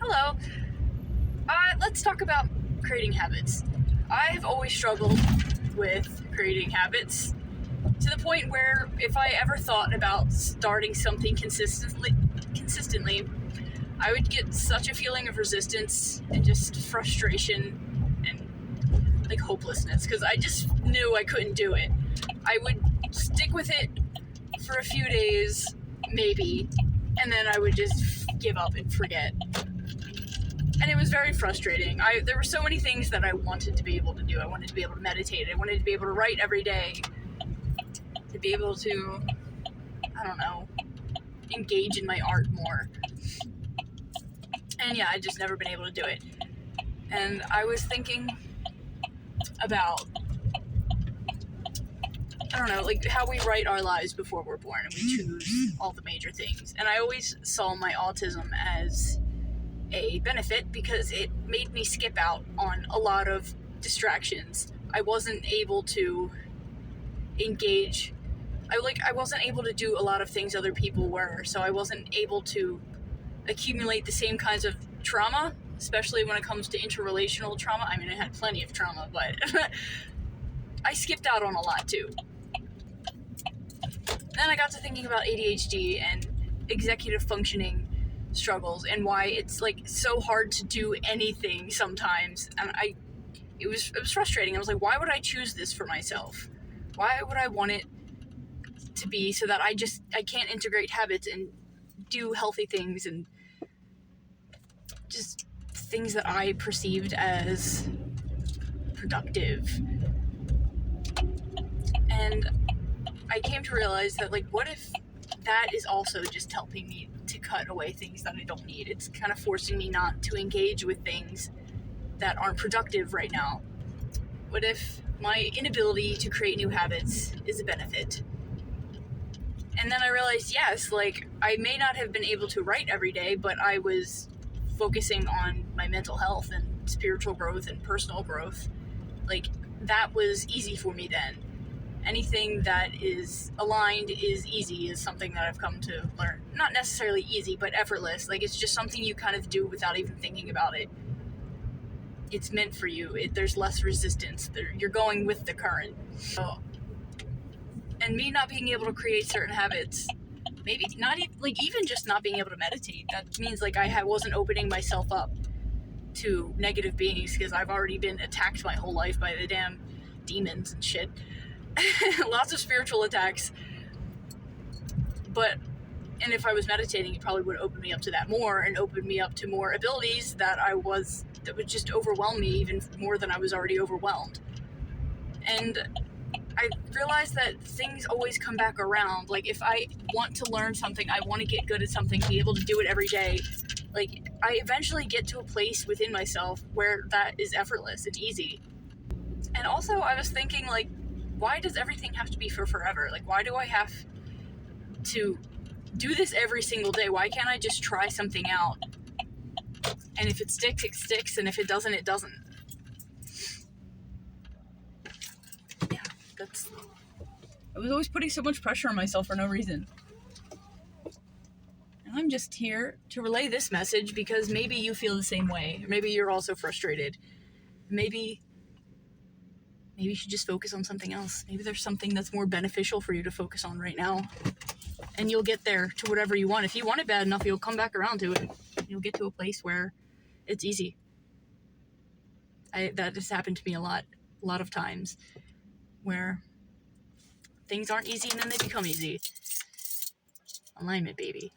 Hello. Let's talk about creating habits. I've always struggled with creating habits to the point where if I ever thought about starting something consistently, I would get such a feeling of resistance and just frustration and like hopelessness because I just knew I couldn't do it. I would stick with it for a few days, maybe, and then I would just give up and forget. And it was very frustrating. There were so many things that I wanted to be able to do. I wanted to be able to meditate. I wanted to be able to write every day. To be able to, engage in my art more. And yeah, I just never been able to do it. And I was thinking about, how we write our lives before we're born and we choose all the major things. And I always saw my autism as a benefit because it made me skip out on a lot of distractions. I wasn't able to engage. I wasn't able to do a lot of things other people were, so I wasn't able to accumulate the same kinds of trauma, especially when it comes to interrelational trauma. I mean, I had plenty of trauma, but I skipped out on a lot too. Then I got to thinking about ADHD and executive functioning struggles and why it's so hard to do anything sometimes, and it was frustrating. I was like, why would I choose this for myself? Why would I want it to be so that I can't integrate habits and do healthy things and just things that I perceived as productive? And I came to realize that what if that is also just helping me to cut away things that I don't need? It's kind of forcing me not to engage with things that aren't productive right now. What if my inability to create new habits is a benefit? And then I realized, yes, I may not have been able to write every day, but I was focusing on my mental health and spiritual growth and personal growth. That was easy for me then. Anything that is aligned is easy is something that I've come to learn. Not necessarily easy, but effortless. It's just something you kind of do without even thinking about it. It's meant for you. There's less resistance. You're going with the current. So, and me not being able to create certain habits, maybe not even just not being able to meditate. That means I wasn't opening myself up to negative beings because I've already been attacked my whole life by the damn demons and shit. Lots of spiritual attacks. And if I was meditating, it probably would open me up to that more and open me up to more abilities that would just overwhelm me even more than I was already overwhelmed. And I realized that things always come back around. If I want to learn something, I want to get good at something, be able to do it every day. I eventually get to a place within myself where that is effortless and easy. And also I was thinking, why does everything have to be for forever? Why do I have to do this every single day? Why can't I just try something out? And if it sticks, it sticks, and if it doesn't, it doesn't. Yeah, I was always putting so much pressure on myself for no reason. And I'm just here to relay this message because maybe you feel the same way. Or maybe you're also frustrated. Maybe you should just focus on something else. Maybe there's something that's more beneficial for you to focus on right now. And you'll get there to whatever you want. If you want it bad enough, you'll come back around to it. You'll get to a place where it's easy. That has happened to me a lot of times, where things aren't easy and then they become easy. Alignment, baby.